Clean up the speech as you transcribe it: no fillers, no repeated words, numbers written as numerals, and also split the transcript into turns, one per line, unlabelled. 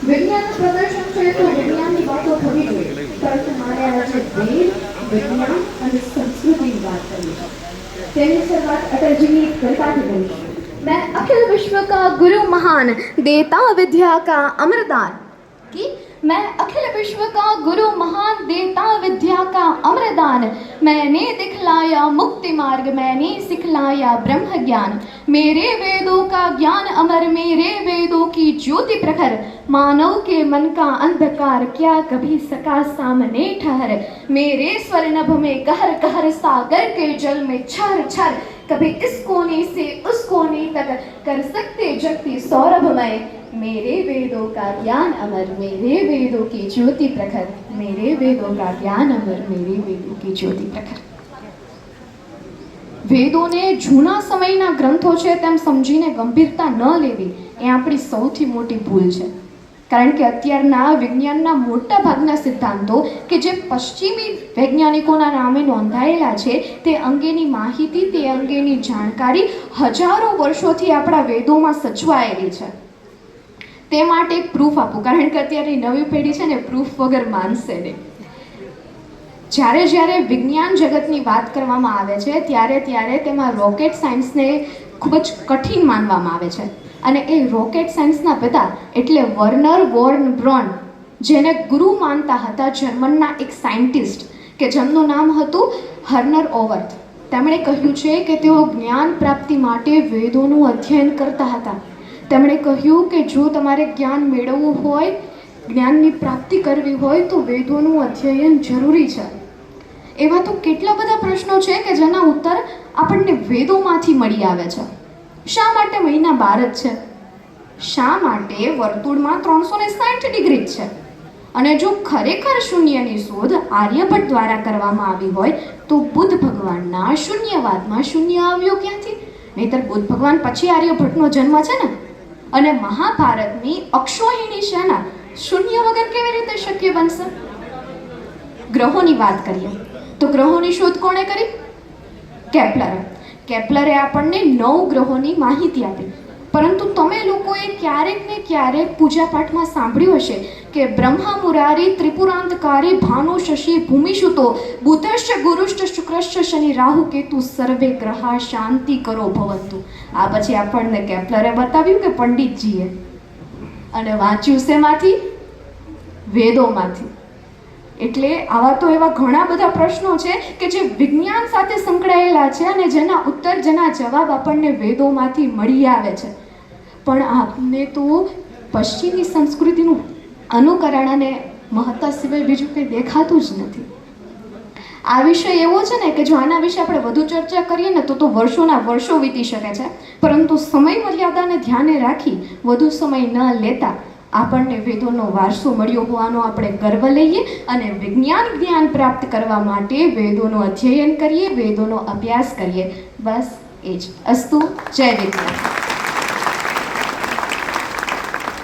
વિજ્ઞાન પ્રદર્શન છે તો વિજ્ઞાનની વાતો થવી જોઈએ, પરંતુ મારે આજે વેદ, વિજ્ઞાન અને સંસ્કૃતિની વાત કરવી છે. તેની શરૂઆત અટલજીની કવિતાથી કરીશું. मैं अखिल विश्व का गुरु महान देता विद्या का अमरदान की मैं अखिल विश्व का गुरु महान देता विद्या का अमरदान मैंने दिखलाया मुक्ति मार्ग मैंने सिखलाया ब्रह्म ज्ञान मेरे वेदों का ज्ञान अमर मेरे वेदों की ज्योति प्रखर मानव के मन का अंधकार क्या कभी सका सामने ठहर मेरे स्वर्णभ में कहर कहर सागर के जल में छर छर कभी इस कोने से उस कोने तक कर सकते जगती सौरभमय मेरे वेदों का ज्ञान अमर मेरे वेदों की ज्योति प्रखर मेरे वेदों का ज्ञान अमर मेरे वेदों की ज्योति प्रखर. વેદોને જૂના સમયના ગ્રંથો છે તેમ સમજીને ગંભીરતા ન લેવી એ આપણી સૌથી મોટી ભૂલ છે. કારણ કે અત્યારના વિજ્ઞાનના મોટા ભાગના સિદ્ધાંતો કે જે પશ્ચિમી વૈજ્ઞાનિકોના નામે નોંધાયેલા છે તે અંગેની માહિતી, તે અંગેની જાણકારી હજારો વર્ષોથી આપણા વેદોમાં સચવાયેલી છે. તે માટે એક પ્રૂફ આપું, કારણ કે અત્યારની નવી પેઢી છે ને પ્રૂફ વગર માનશે નહીં. જ્યારે વિજ્ઞાન જગતની વાત કરવામાં આવે છે ત્યારે તેમાં રોકેટ સાયન્સને ખૂબ જ કઠિન માનવામાં આવે છે. અને એ રોકેટ સાયન્સના પિતા એટલે વર્નર વોર્ન બ્રોન, જેને ગુરુ માનતા હતા જર્મનના એક સાયન્ટિસ્ટ કે જેમનું નામ હતું હર્નર ઓવર્થ. તેમણે કહ્યું છે કે તેઓ જ્ઞાન પ્રાપ્તિ માટે વેદોનું અધ્યયન કરતા હતા. તેમણે કહ્યું કે જો તમારે જ્ઞાન મેળવવું હોય, જ્ઞાનની પ્રાપ્તિ કરવી હોય તો વેદોનું અધ્યયન જરૂરી છે. એવા તો કેટલા બધા પ્રશ્નો છે કે જેના ઉત્તર આપણને વેદોમાંથી મળી આવે છે. શા માટે મહિના 12 જ છે? શા માટે વર્તુળમાં 360 ડિગ્રી છે? અને જો ખરેખર શૂન્યની શોધ આર્યભટ્ટ દ્વારા કરવામાં આવી હોય તો બુદ્ધ ભગવાનના શૂન્યવાદમાં શૂન્ય આવ્યો ક્યાંથી? નહીંતર બુદ્ધ ભગવાન પછી આર્યભટ્ટનો જન્મ છે ને. અને મહાભારતની અક્ષોહિણી સેના શૂન્ય વગર કેવી રીતે શક્ય બનશે? ગ્રહોની વાત કરીએ તો ગ્રહોની શોધ કોણે કરી? કેપ્લરે આપણને 9 ગ્રહોની માહિતી આપી. પરંતુ તમે લોકોએ ક્યારેક ને ક્યારેક પૂજાપાઠમાં સાંભળ્યું હશે કે બ્રહ્મા મુરારી ત્રિપુરાંતકારી ભાનુ શશી ભૂમિશુતો બુધશ્ચ ગુરુશ્ચ શુક્રશ્ચ શનિ રાહુ કેતુ સર્વે ગ્રહા શાંતિ કરો ભવંતુ. આ પછી આપણને કેપ્લરે બતાવ્યું કે પંડિતજીએ. અને વાંચ્યું શેમાંથી? વેદોમાંથી. એટલે આવા તો એવા ઘણા બધા પ્રશ્નો છે કે જે વિજ્ઞાન સાથે સંકળાયેલા છે અને જેના ઉત્તર, જેના જવાબ આપણને વેદોમાંથી મળી આવે છે. પણ આપને તો પશ્ચિમી સંસ્કૃતિનું અનુકરણ અને મહત્તા સિવાય બીજું કંઈ દેખાતું જ નથી. આ વિષય એવો છે ને કે જો આના વિશે આપણે વધુ ચર્ચા કરીએ ને તો વર્ષોના વર્ષો વીતી શકે છે. પરંતુ સમય મર્યાદાને ધ્યાને રાખી વધુ સમય ન લેતા આપણને વેદોનો વારસો મળ્યો હોવાનો આપણે ગર્વ લઈએ અને વિજ્ઞાન જ્ઞાન પ્રાપ્ત કરવા માટે વેદોનું અધ્યયન કરીએ, વેદોનો અભ્યાસ કરીએ. બસ એ જ. અસ્તુ. જય વિજ્ઞાન.